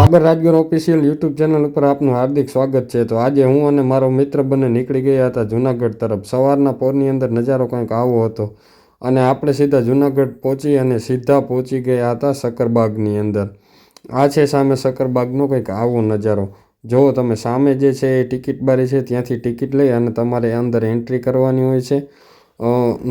Babur Rajgor official YouTube channel ઉપર આપનું હાર્દિક સ્વાગત છે। તો આજે હું અને મારો મિત્ર બંને નીકળી ગયા હતા જૂનાગઢ તરફ। સવારના પોરની અંદર નજારો કંઈક આવો હતો અને આપણે સીધા જૂનાગઢ પહોંચી અને સીધા પહોંચી ગયા હતા શક્કરબાગની અંદર। આ છે સામે શક્કરબાગનો કંઈક આવો નજારો। જુઓ તમે સામે જે છે એ ટિકિટ બારી છે, ત્યાંથી ટિકિટ લઈ અને તમારે અંદર એન્ટ્રી કરવાની હોય છે।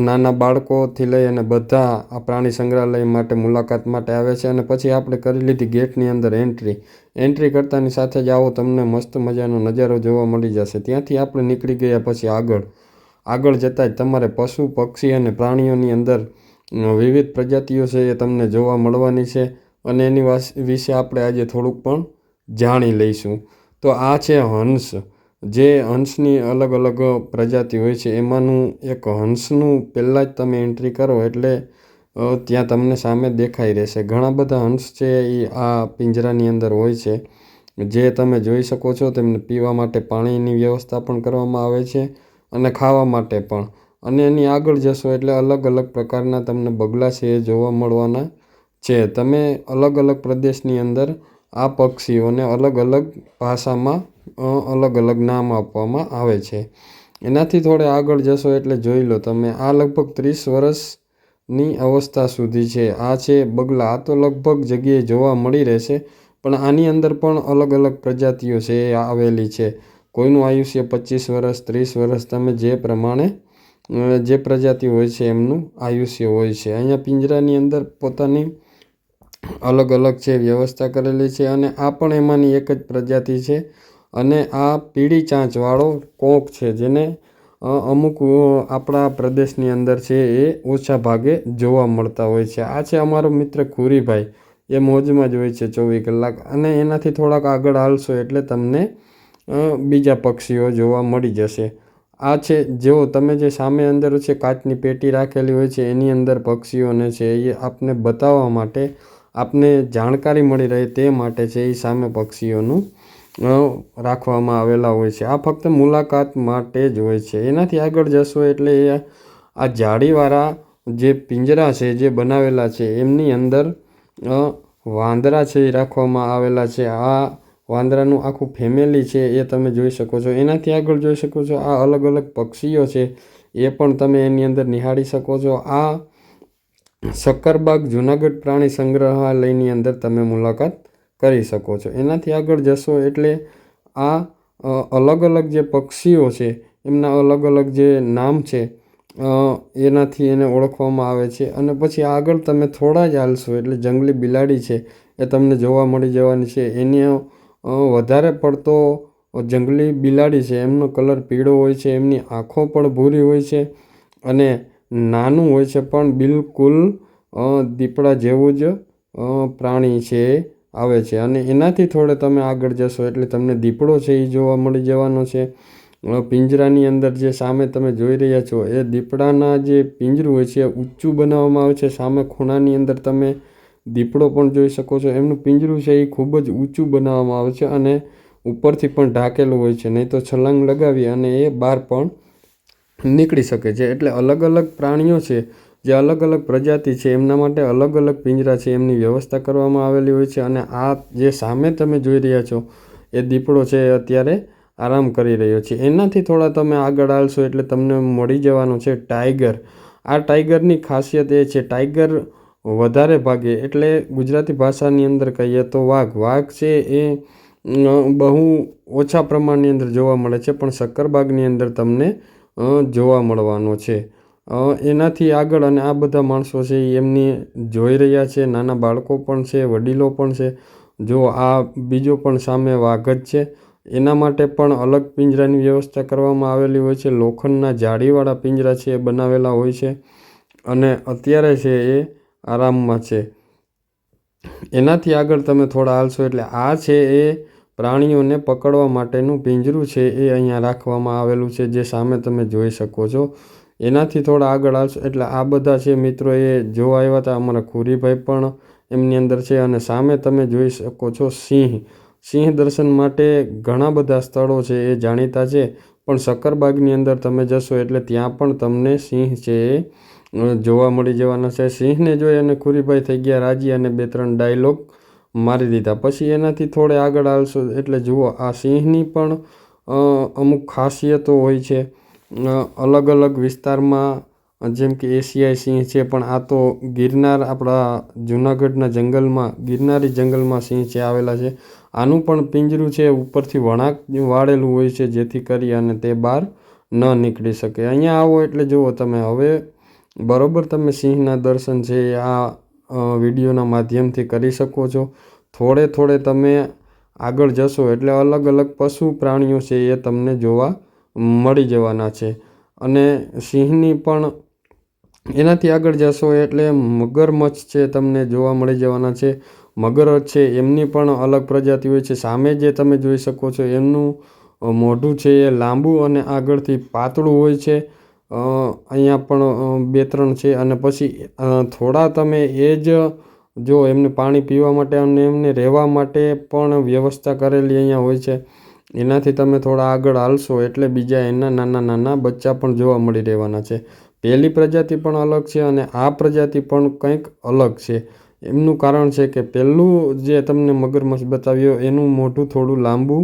નાના બાળકોથી લઈ અને બધા આ પ્રાણી સંગ્રહાલય માટે મુલાકાત માટે આવે છે। અને પછી આપણે કરી લીધી ગેટની અંદર એન્ટ્રી કરતાની સાથે જ આવો તમને મસ્ત મજાનો નજારો જોવા મળી જશે। ત્યાંથી આપણે નીકળી ગયા પછી આગળ જતાં જ તમારે પશુ પક્ષી અને પ્રાણીઓની અંદર વિવિધ પ્રજાતિઓ છે એ તમને જોવા મળવાની છે અને એની વિશે આપણે આજે થોડુંક પણ જાણી લઈશું। તો આ છે હંસ। જે હંસની અલગ અલગ પ્રજાતિ હોય છે એમાંનું એક હંસનું પહેલાં જ તમે એન્ટ્રી કરો એટલે ત્યાં તમને સામે દેખાઈ રહેશે। ઘણા બધા હંસ છે એ આ પિંજરાની અંદર હોય છે, જે તમે જોઈ શકો છો। તેમને પીવા માટે પાણીની વ્યવસ્થા પણ કરવામાં આવે છે અને ખાવા માટે પણ। અને એની આગળ જશો એટલે અલગ અલગ પ્રકારના તમને બગલા છે એ જોવા મળવાના છે। તમે અલગ અલગ પ્રદેશની અંદર આ પક્ષીઓને અલગ અલગ ભાષામાં અલગ અલગ નામ આપવામાં આવે છે। એનાથી થોડે આગળ જશો એટલે જોઈ લો તમે, આ લગભગ 30 વર્ષની અવસ્થા સુધી છે। આ છે બગલા। આ તો લગભગ જગ્યાએ જોવા મળી રહેશે, પણ આની અંદર પણ અલગ અલગ પ્રજાતિઓ છે એ આવેલી છે। કોઈનું આયુષ્ય 25 વર્ષ 30 વર્ષ, તમે જે પ્રમાણે જે પ્રજાતિ હોય છે એમનું આયુષ્ય હોય છે। અહીંયા પિંજરાની અંદર પોતાની અલગ અલગ છે વ્યવસ્થા કરેલી છે અને આ પણ એમાંની એક જ પ્રજાતિ છે। અને આ પીળી ચાંચવાળો કોંક છે, જેને અમુક આપણા પ્રદેશની અંદર છે એ ઓછા ભાગે જોવા મળતા હોય છે। આ છે અમારો મિત્ર ખુરીભાઈ, એ મોજમાં જ હોય છે 24 કલાક। અને એનાથી થોડાક આગળ હાલશો એટલે તમને બીજા પક્ષીઓ જોવા મળી જશે। આ છે જેઓ તમે જે સામે અંદર છે કાચની પેટી રાખેલી હોય છે, એની અંદર પક્ષીઓને છે એ આપને બતાવવા માટે, આપને જાણકારી મળી રહે તે માટે છે એ સામે પક્ષીઓનું રાખવામાં આવેલા હોય છે। આ ફક્ત મુલાકાત માટે જ હોય છે। એનાથી આગળ જશો એટલે આ જાળીવાળા જે પિંજરા છે જે બનાવેલા છે એમની અંદર વાંદરા છે એ રાખવામાં આવેલા છે। આ વાંદરાનું આખું ફેમિલી છે એ તમે જોઈ શકો છો। એનાથી આગળ જોઈ શકો છો આ અલગ અલગ પક્ષીઓ છે એ પણ તમે એની અંદર નિહાળી શકો છો। આ શક્કરબાગ જૂનાગઢ પ્રાણી સંગ્રહાલયની અંદર તમે મુલાકાત કરી શકો છો। એનાથી આગળ જશો એટલે આ અલગ અલગ જે પક્ષીઓ છે એમના અલગ અલગ જે નામ છે એનાથી એને ઓળખવામાં આવે છે। અને પછી આગળ તમે થોડા જ હાલશો એટલે જંગલી બિલાડી છે એ તમને જોવા મળી જવાની છે। એને વધારે પડતો જંગલી બિલાડી છે એમનો કલર પીળો હોય છે, એમની આંખો પણ ભૂરી હોય છે અને નાનું હોય છે, પણ બિલકુલ દીપડા જેવું જ પ્રાણી છે આવે છે। અને એનાથી થોડે તમે આગળ જશો એટલે તમને દીપડો છે એ જોવા મળી જવાનો છે। પિંજરાની અંદર જે સામે તમે જોઈ રહ્યા છો એ દીપડાના જે પિંજરું હોય છે ઊંચું બનાવવામાં આવે છે। સામે ખૂણાની અંદર તમે દીપડો પણ જોઈ શકો છો। એમનું પિંજરું છે એ ખૂબ જ ઊંચું બનાવવામાં આવે છે અને ઉપરથી પણ ઢાંકેલું હોય છે, નહીં તો છલાંગ લગાવી અને એ બહાર પણ નીકળી શકે છે। એટલે અલગ અલગ પ્રાણીઓ છે જે અલગ અલગ પ્રજાતિ છે એમના માટે અલગ અલગ પિંજરા છે એમની વ્યવસ્થા કરવામાં આવેલી હોય છે। અને આ જે સામે તમે જોઈ રહ્યા છો એ દીપડો છે એ અત્યારે આરામ કરી રહ્યો છે। એનાથી થોડા તમે આગળ હાલશો એટલે તમને મળી જવાનું છે ટાઈગર। આ ટાઈગરની ખાસિયત એ છે, ટાઈગર વધારે ભાગે એટલે ગુજરાતી ભાષાની અંદર કહીએ તો વાઘ છે એ બહુ ઓછા પ્રમાણની અંદર જોવા મળે છે, પણ શક્કરબાગની અંદર તમને જોવા મળવાનો છે। એનાથી આગળ અને આ બધા માણસો છે એમની જોઈ રહ્યા છે, નાના બાળકો પણ છે, વડીલો પણ છે। જો આ બીજો પણ સામે વાઘ જ છે, એના માટે પણ અલગ પિંજરાની વ્યવસ્થા કરવામાં આવેલી હોય છે। લોખંડના જાળીવાળા પિંજરા છે એ બનાવેલા હોય છે અને અત્યારે છે એ આરામમાં છે। એનાથી આગળ તમે થોડા હાલશો એટલે આ છે એ પ્રાણીઓને પકડવા માટેનું પિંજરું છે એ અહીંયા રાખવામાં આવેલું છે, જે સામે તમે જોઈ શકો છો। એનાથી થોડા આગળ હાલશો એટલે આ બધા છે મિત્રો એ જોવા આવ્યા હતા, અમારા ખુરીભાઈ પણ એમની અંદર છે। અને સામે તમે જોઈ શકો છો સિંહ દર્શન માટે ઘણા બધા સ્થળો છે એ જાણીતા છે, પણ શક્કરબાગની અંદર તમે જશો એટલે ત્યાં પણ તમને સિંહ છે એ જોવા મળી જવાના છે। સિંહને જોઈ અને ખુરીભાઈ થઈ ગયા રાજી અને 2-3 ડાયલોગ મારી દીધા. પછી એનાથી થોડે આગળ આવશો એટલે જુઓ આ સિંહની પણ અમુક ખાસિયતો હોય છે. અલગ અલગ વિસ્તારમાં જેમ કે એશિયાઈ સિંહ છે, પણ આ તો ગિરનાર આપણા જૂનાગઢના જંગલમાં ગિરનારી જંગલમાં સિંહ છે આવેલા છે. આનું પણ પિંજરું છે ઉપરથી વળાંક વાળેલું હોય છે, જેથી કરી અને તે બહાર ન નીકળી શકે. અહીંયા આવો એટલે જુઓ તમે હવે બરાબર તમે સિંહના દર્શન છે આ વિડીયોના માધ્યમથી કરી શકો છો. થોડે થોડે તમે આગળ જશો એટલે અલગ અલગ પશુ પ્રાણીઓ છે એ તમને જોવા મળી જવાના છે. અને સિંહની પણ એનાથી આગળ જશો એટલે મગરમચ્છ છે તમને જોવા મળી જવાના છે. મગર છે એમની પણ અલગ પ્રજાતિ હોય છે. સામે જે તમે જોઈ શકો છો એમનું મોઢું છે એ લાંબુ અને આગળથી પાતળું હોય છે. અહીંયા પણ 2-3 છે. અને પછી થોડા તમે એ જ જો એમને પાણી પીવા માટે અને એમને રહેવા માટે પણ વ્યવસ્થા કરેલી અહીંયા હોય છે. એનાથી તમે થોડા આગળ હાલશો એટલે બીજા એના નાના નાના બચ્ચા પણ જોવા મળી રહેવાના છે. પહેલી પ્રજાતિ પણ અલગ છે અને આ પ્રજાતિ પણ કંઈક અલગ છે. એમનું કારણ છે કે પહેલું જે તમને મગરમચ્છ બતાવ્યો એનું મોઢું થોડું લાંબુ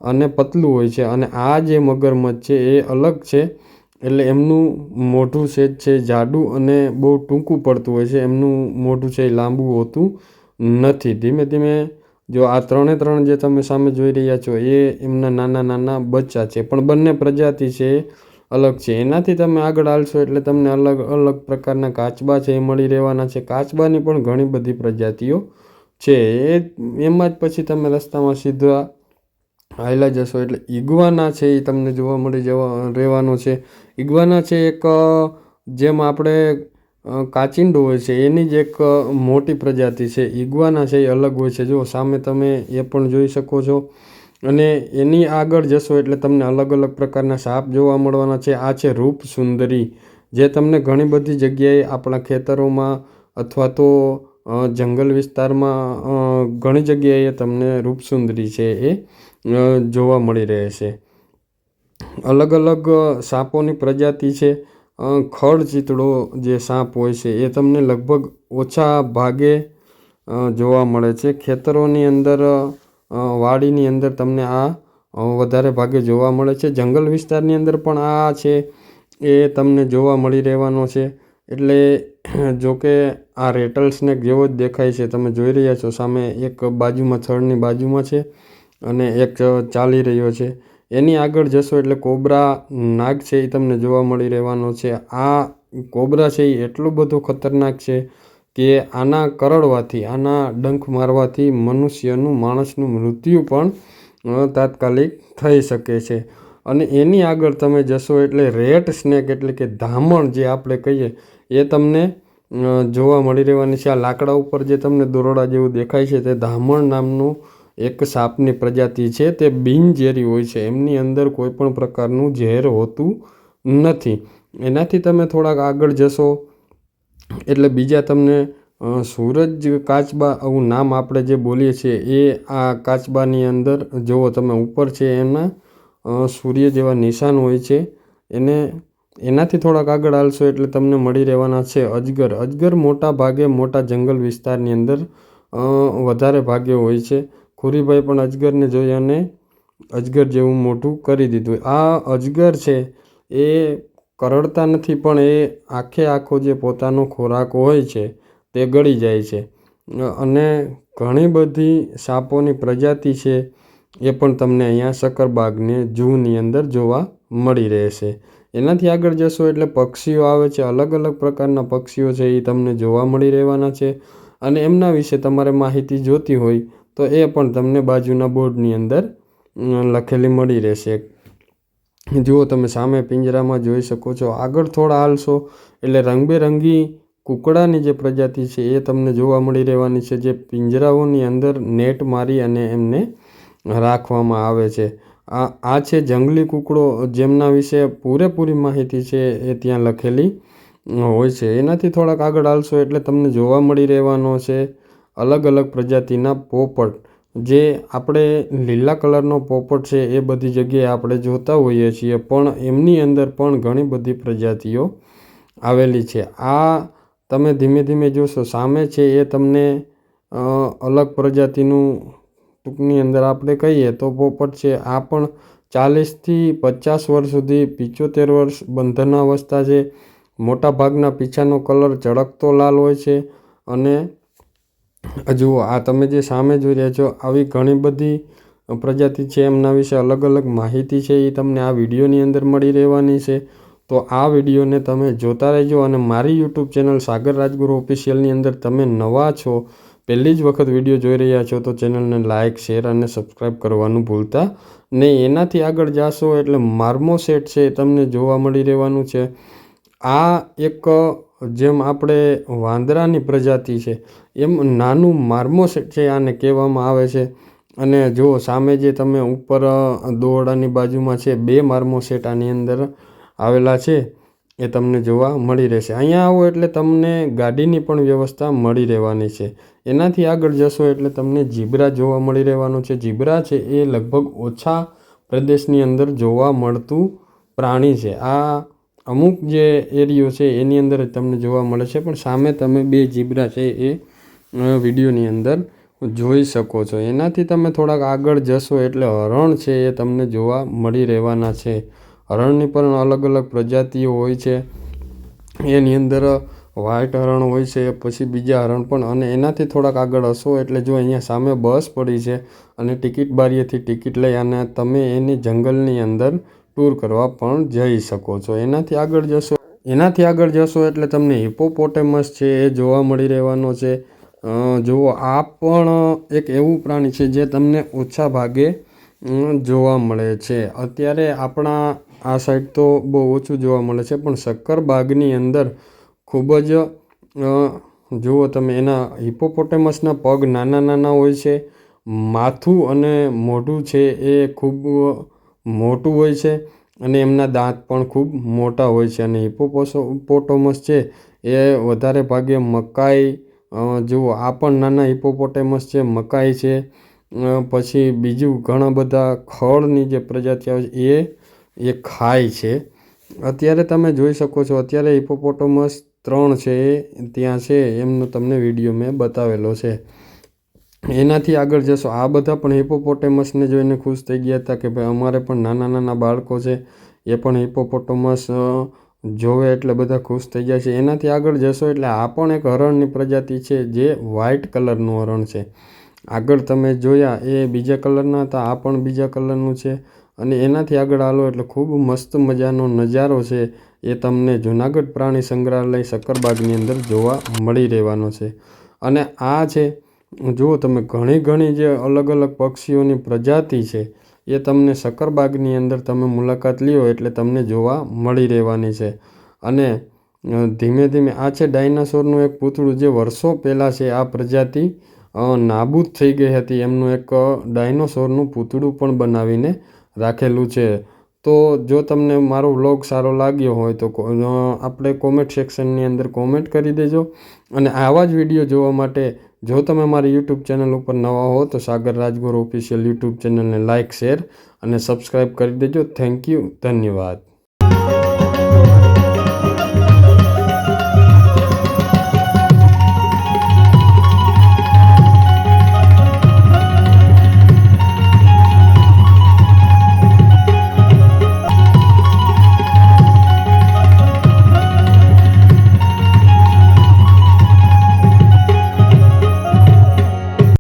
અને પતલું હોય છે, અને આ જે મગરમચ્છ છે એ અલગ છે. એટલે એમનું મોઢું છે જાડું અને બહુ ટૂંકું પડતું હોય છે. એમનું મોઢું છે એ લાંબુ હોતું નથી. ધીમે ધીમે જો આ 3 જે તમે સામે જોઈ રહ્યા છો એ એમના નાના નાના બચ્ચા છે, પણ બંને પ્રજાતિ છે એ અલગ છે. એનાથી તમે આગળ હાલશો એટલે તમને અલગ અલગ પ્રકારના કાચબા છે એ મળી રહેવાના છે. કાચબાની પણ ઘણી બધી પ્રજાતિઓ છે. એમાં જ પછી તમે રસ્તામાં સીધા હાલ્યા જશો એટલે ઇગ્વાના છે એ તમને જોવા મળી રહેવાનો છે. ઇગ્વાના છે એક જેમ આપણે કાચિંડો હોય છે એની જ એક મોટી પ્રજાતિ છે. ઇગ્વાના છે એ અલગ હોય છે. જો સામે તમે એ પણ જોઈ શકો છો. અને એની આગળ જશો એટલે તમને અલગ અલગ પ્રકારના સાપ જોવા મળવાના છે. આ છે રૂપ સુંદરી, જે તમને ઘણી બધી જગ્યાએ આપણા ખેતરોમાં અથવા તો જંગલ વિસ્તારમાં ઘણી જગ્યાએ તમને રૂપસુંદરી છે એ જોવા મળી રહે છે. અલગ અલગ સાપોની પ્રજાતિ છે. ખડચિતળો જે સાપ હોય છે એ તમને લગભગ ઓછા ભાગે જોવા મળે છે. ખેતરોની અંદર વાડીની અંદર તમને આ વધારે ભાગે જોવા મળે છે. જંગલ વિસ્તારની અંદર પણ આ છે એ તમને જોવા મળી રહેવાનો છે. એટલે જોકે આ રેટલ સ્નેક જેવો જ દેખાય છે. તમે જોઈ રહ્યા છો સામે એક બાજુમાં થડની બાજુમાં છે અને એક ચાલી રહ્યો છે. એની આગળ જશો એટલે કોબરા નાગ છે એ તમને જોવા મળી રહેવાનો છે. આ કોબરા છે એ એટલો બધો ખતરનાક છે કે આના કરડવાથી, આના ડંખ મારવાથી માણસનું મૃત્યુ પણ તાત્કાલિક થઈ શકે છે. અને એની આગળ તમે જશો એટલે રેટ સ્નેક એટલે કે ધામણ જે આપણે કહીએ એ તમને જોવા મળી રહેવાની છે. આ લાકડા ઉપર જે તમને દોરડા જેવું દેખાય છે તે ધામણ નામનું એક સાપની પ્રજાતિ છે. તે બિનઝેરી હોય છે. એમની અંદર કોઈ પણ પ્રકારનું ઝેર હોતું નથી. એનાથી તમે થોડાક આગળ જશો એટલે બીજા તમને સૂરજ કાચબા આવું નામ આપણે જે બોલીએ છીએ એ આ કાચબાની અંદર જુઓ તમે ઉપર છે એના સૂર્ય જેવા નિશાન હોય છે. એનાથી થોડાક આગળ હાલશો એટલે તમને મળી રહેવાના છે અજગર. અજગર મોટા ભાગે મોટા જંગલ વિસ્તારની અંદર વધારે ભાગે હોય છે. ખુરીભાઈ પણ અજગરને જોઈ અને અજગર જેવું મોટું કરી દીધું. આ અજગર છે એ કરડતા નથી, પણ એ આખો જે પોતાનો ખોરાક હોય છે તે ગળી જાય છે. અને ઘણી બધી સાપોની પ્રજાતિ છે એ પણ તમને અહીંયા સક્કરબાગને ઝૂની અંદર જોવા મળી રહેશે. એનાથી આગળ જશો એટલે પક્ષીઓ આવે છે. અલગ અલગ પ્રકારના પક્ષીઓ છે એ તમને જોવા મળી રહેવાના છે. અને એમના વિશે તમારે માહિતી જોતી હોય તો એ પણ તમને બાજુના બોર્ડની અંદર લખેલી મળી રહેશે. જુઓ તમે સામે પિંજરામાં જોઈ શકો છો. આગળ થોડા હાલશો એટલે રંગબેરંગી કૂકડાની જે પ્રજાતિ છે એ તમને જોવા મળી રહેવાની છે, જે પિંજરાઓની અંદર નેટ મારી અને એમને રાખવામાં આવે છે. આ છે જંગલી કૂકડો, જેમના વિશે પૂરેપૂરી માહિતી છે એ ત્યાં લખેલી હોય છે. એનાથી થોડાક આગળ હાલશો એટલે તમને જોવા મળી રહેવાનો છે અલગ અલગ પ્રજાતિના પોપટ. જે આપણે લીલા કલરનો પોપટ છે એ બધી જગ્યાએ આપણે જોતા હોઈએ છીએ, પણ એમની અંદર પણ ઘણી બધી પ્રજાતિઓ આવેલી છે. આ તમે ધીમે ધીમે જોશો સામે છે એ તમને અલગ પ્રજાતિનું ટૂંકની અંદર આપણે કહીએ તો પોપટ છે. આ પણ 40થી 50 વર્ષ સુધી 75 વર્ષ બંધનાવસ્થા છે. મોટાભાગના પીછાનો કલર ચળકતો લાલ હોય છે. અને જુઓ આ તમે જે સામે જોઈ રહ્યા છો આવી ઘણી બધી પ્રજાતિ છે, એમના વિશે અલગ અલગ માહિતી છે એ તમને આ વિડીયોની અંદર મળી રહેવાની છે. તો આ વિડીયોને તમે જોતા રહેજો. અને મારી યુટ્યુબ ચેનલ સાગર રાજગુરુ ઓફિશિયલની અંદર તમે નવા છો, પહેલી જ વખત વિડીયો જોઈ રહ્યા છો, તો ચેનલને લાઇક, શેર અને સબસ્ક્રાઈબ કરવાનું ભૂલતા નહીં. એનાથી આગળ જાશો એટલે માર્મોસેટ છે એ તમને જોવા મળી રહેવાનું છે. આ એક જેમ આપણે વાંદરાની પ્રજાતિ છે એમ નાનું માર્મોસેટ છે આને કહેવામાં આવે છે. અને જો સામે જે તમે ઉપર દોરડાની બાજુમાં છે 2 માર્મોસેટ આની અંદર આવેલા છે એ તમને જોવા મળી રહેશે. અહીંયા આવો એટલે તમને ગાડીની પણ વ્યવસ્થા મળી રહેવાની છે. એનાથી આગળ જશો એટલે તમને ઝીબ્રા જોવા મળી રહેવાનું છે. ઝીબ્રા છે એ લગભગ ઓછા પ્રદેશની અંદર જોવા મળતું પ્રાણી છે. આ અમુક જે એરિયો છે એની અંદર જ તમને જોવા મળે છે. પણ સામે તમે 2 ઝીબ્રા છે એ વિડીયોની અંદર જોઈ શકો છો. એનાથી તમે થોડાક આગળ જશો એટલે હરણ છે એ તમને જોવા મળી રહેવાના છે. હરણની પણ અલગ અલગ પ્રજાતિઓ હોય છે. એની અંદર વ્હાઇટ હરણ હોય છે, પછી બીજા હરણ પણ. અને એનાથી થોડાક આગળ હશો એટલે જો અહીંયા સામે બસ પડી છે અને ટિકિટ બારીએથી ટિકિટ લઈ અને તમે એની જંગલની અંદર ટૂર કરવા પણ જઈ શકો છો. એનાથી આગળ જશો એટલે તમને હિપોપોટેમસ છે એ જોવા મળી રહેવાનો છે. જુઓ આ પણ એક એવું પ્રાણી છે જે તમને ઓછા ભાગે જોવા મળે છે. અત્યારે આપણા આ સાઈડ તો બહુ ઓછું જોવા મળે છે, પણ શક્કરબાગની અંદર ખૂબ જ જુઓ તમે એના હિપોપોટેમસના પગ નાના નાના હોય છે. માથું અને મોઢું છે એ ખૂબ મોટું હોય છે અને એમના દાંત પણ ખૂબ મોટા હોય છે. અને હિપોપોટેમસ છે એ વધારે ભાગે મકાઈ, જુઓ આ પણ નાના હિપોપોટેમસ છે, મકાઈ છે, પછી બીજું ઘણા બધા ખડની જે પ્રજાતિ આવે છે એ ખાય છે. અત્યારે તમે જોઈ શકો છો અત્યારે હિપોપોટેમસ 3 છે એ ત્યાં છે એમનો તમને વિડીયો મેં બતાવેલો છે. એનાથી આગળ જશો આ બધા પણ હિપોપોટેમસને જોઈને ખુશ થઈ ગયા હતા કે ભાઈ અમારે પણ નાના નાના બાળકો છે એ પણ હિપોપોટેમસ જોવે એટલે બધા ખુશ થઈ જાય છે. એનાથી આગળ જશો એટલે આ પણ એક હરણની પ્રજાતિ છે જે વ્હાઇટ કલરનું હરણ છે. આગળ તમે જોયા એ બીજા કલરના હતા, આ પણ બીજા કલરનું છે. અને એનાથી આગળ હાલો એટલે ખૂબ મસ્ત મજાનો નજારો છે એ તમને જૂનાગઢ પ્રાણી સંગ્રહાલય શક્કરબાગની અંદર જોવા મળી રહેવાનો છે. અને આ છે જુઓ તમે ઘણી જે અલગ અલગ પક્ષીઓની પ્રજાતિ છે એ તમને શક્કરબાગની અંદર તમે મુલાકાત લ્યો એટલે તમને જોવા મળી રહેવાની છે. અને ધીમે ધીમે આ છે ડાયનાસોરનું એક પૂતળું જે વર્ષો પહેલાં છે આ પ્રજાતિ નાબૂદ થઈ ગઈ હતી. એમનું એક ડાયનાસોરનું પૂતળું પણ બનાવીને રાખેલું છે. તો જો તમને મારો વ્લોગ સારો લાગ્યો હોય તો આપણે કોમેન્ટ સેક્શનની અંદર કોમેન્ટ કરી દેજો. અને આવા જ વિડીયો જોવા માટે જો તમે મારી યુટ્યુબ ચેનલ ઉપર નવા હો તો સાગર રાજગુરુ ઓફિશિયલ યુટ્યુબ ચેનલને લાઇક, શેર અને સબસ્ક્રાઈબ કરી દેજો. થેન્ક યુ, ધન્યવાદ.